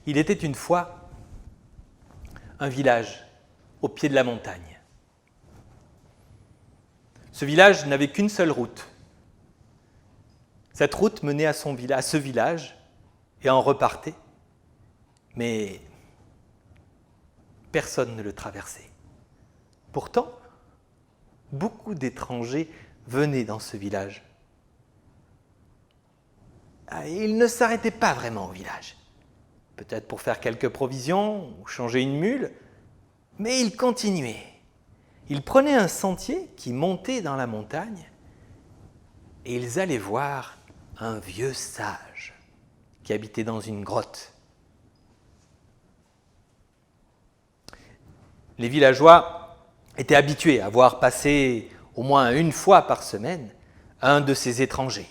Il était une fois un village au pied de la montagne. Ce village n'avait qu'une seule route. Cette route menait à ce village et en repartait, mais personne ne le traversait. Pourtant, beaucoup d'étrangers venaient dans ce village. Ils ne s'arrêtaient pas vraiment au village. Peut-être pour faire quelques provisions ou changer une mule, mais ils continuaient. Ils prenaient un sentier qui montait dans la montagne et ils allaient voir un vieux sage qui habitait dans une grotte. Les villageois étaient habitués à voir passer au moins une fois par semaine un de ces étrangers.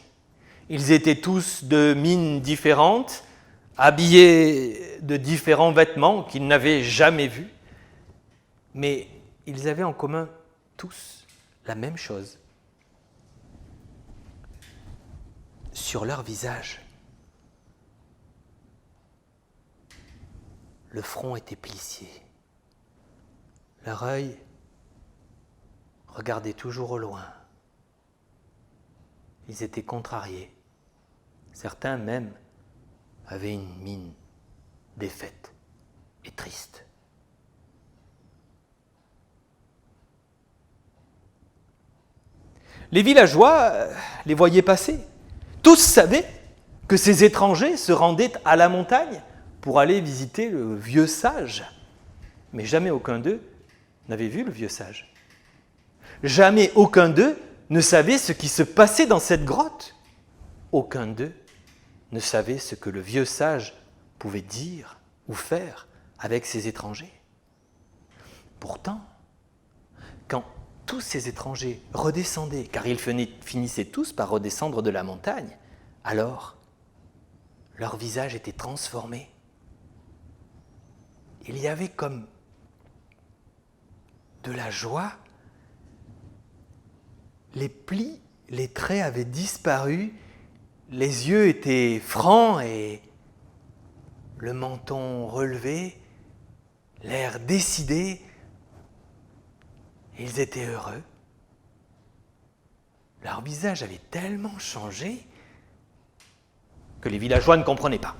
Ils étaient tous de mines différentes, habillés de différents vêtements qu'ils n'avaient jamais vus, mais ils avaient en commun tous la même chose. Sur leur visage, le front était plissé. Leur œil regardait toujours au loin. Ils étaient contrariés. Certains même avaient une mine défaite et triste. Les villageois les voyaient passer. Tous savaient que ces étrangers se rendaient à la montagne pour aller visiter le vieux sage. Mais jamais aucun d'eux n'avait vu le vieux sage. Jamais aucun d'eux ne savait ce qui se passait dans cette grotte. Aucun d'eux ne savait ce que le vieux sage pouvait dire ou faire avec ces étrangers. Pourtant, quand tous ces étrangers redescendaient, car ils finissaient tous par redescendre de la montagne, alors leur visage était transformé. Il y avait comme de la joie. Les plis, les traits avaient disparu, les yeux étaient francs et le menton relevé, l'air décidé. Ils étaient heureux. Leur visage avait tellement changé que les villageois ne comprenaient pas.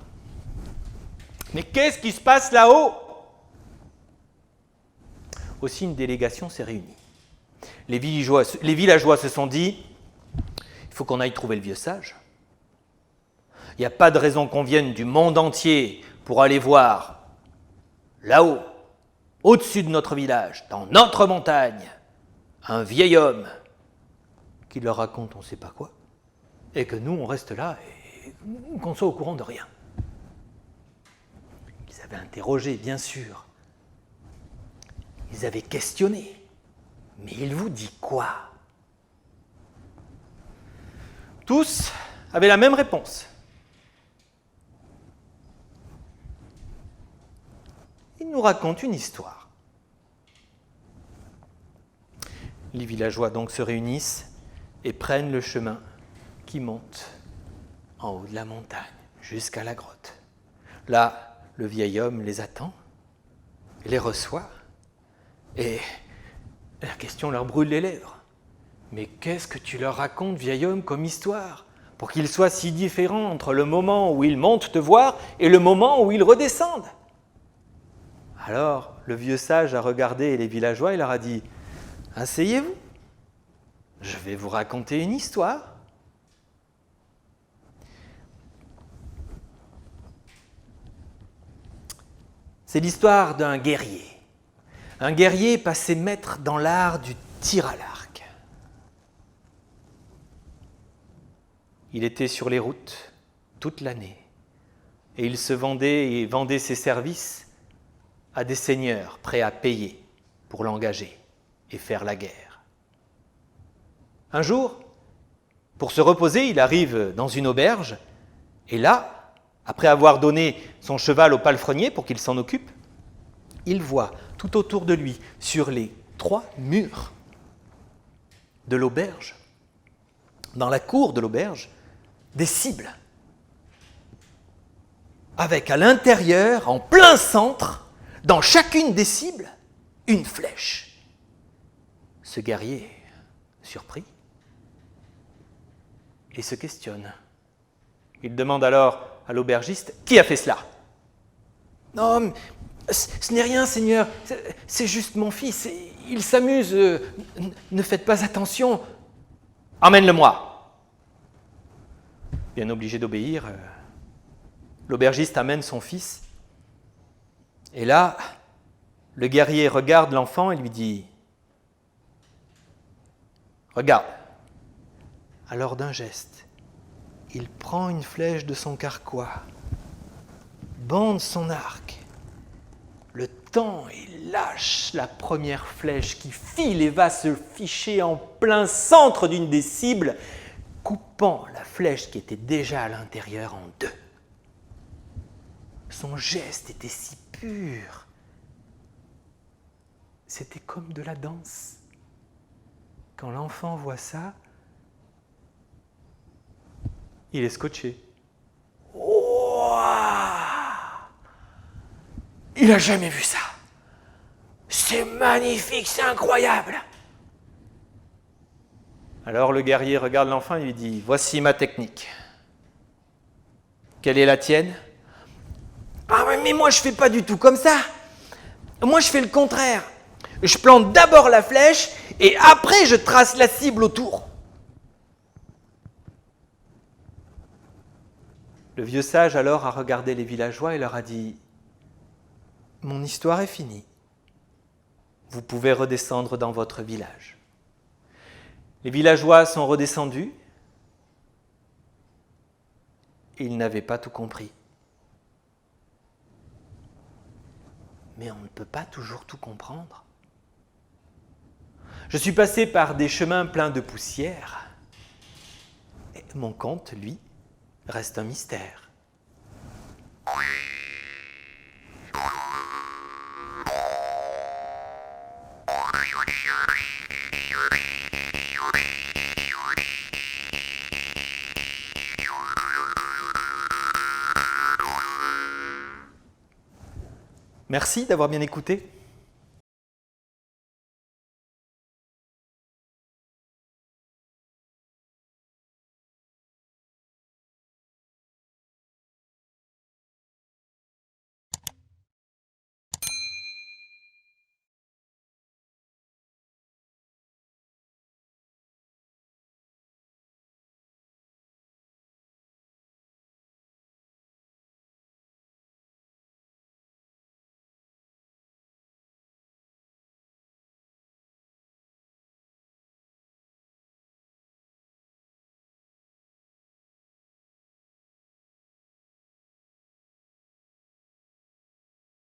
Mais qu'est-ce qui se passe là-haut ? Aussi, une délégation s'est réunie. Les villageois se sont dit « Il faut qu'on aille trouver le vieux sage. Il n'y a pas de raison qu'on vienne du monde entier pour aller voir là-haut, au-dessus de notre village, dans notre montagne, un vieil homme qui leur raconte on ne sait pas quoi, et que nous, on reste là et qu'on soit au courant de rien. » Ils avaient interrogé, bien sûr. Ils avaient questionné. Mais il vous dit quoi ? Tous avaient la même réponse. Il nous raconte une histoire. Les villageois donc se réunissent et prennent le chemin qui monte en haut de la montagne jusqu'à la grotte. Là, le vieil homme les attend, les reçoit et la question leur brûle les lèvres. Mais qu'est-ce que tu leur racontes, vieil homme, comme histoire, pour qu'ils soient si différents entre le moment où ils montent te voir et le moment où ils redescendent ? Alors, le vieux sage a regardé les villageois et leur a dit « Asseyez-vous, je vais vous raconter une histoire. » C'est l'histoire d'un guerrier. Un guerrier passé maître dans l'art du tir à l'arc. Il était sur les routes toute l'année et il se vendait et vendait ses services à des seigneurs prêts à payer pour l'engager et faire la guerre. Un jour, pour se reposer, il arrive dans une auberge et là, après avoir donné son cheval au palefrenier pour qu'il s'en occupe, il voit tout autour de lui, sur les 3 murs de l'auberge, dans la cour de l'auberge, des cibles, avec à l'intérieur, en plein centre, dans chacune des cibles, une flèche. Ce guerrier, surpris, et se questionne. Il demande alors à l'aubergiste « Qui a fait cela ?»« Non, ce n'est rien, Seigneur, c'est juste mon fils, il s'amuse, ne faites pas attention. »« Emmène-le-moi !» Bien obligé d'obéir, l'aubergiste amène son fils. Et là, le guerrier regarde l'enfant et lui dit « Regarde !» Alors d'un geste, il prend une flèche de son carquois, bande son arc, le tend et lâche la première flèche qui file et va se ficher en plein centre d'une des cibles, coupant la flèche qui était déjà à l'intérieur en 2. Son geste était si pur. C'était comme de la danse. Quand l'enfant voit ça, il est scotché. Ouah! Il n'a jamais vu ça. C'est magnifique, c'est incroyable. Alors le guerrier regarde l'enfant et lui dit « Voici ma technique. Quelle est la tienne ?»« Ah mais moi je ne fais pas du tout comme ça. Moi je fais le contraire. Je plante d'abord la flèche et après je trace la cible autour. » Le vieux sage alors a regardé les villageois et leur a dit « Mon histoire est finie. Vous pouvez redescendre dans votre village. » Les villageois sont redescendus. Ils n'avaient pas tout compris. Mais on ne peut pas toujours tout comprendre. Je suis passé par des chemins pleins de poussière. Et mon conte, lui, reste un mystère. Merci d'avoir bien écouté.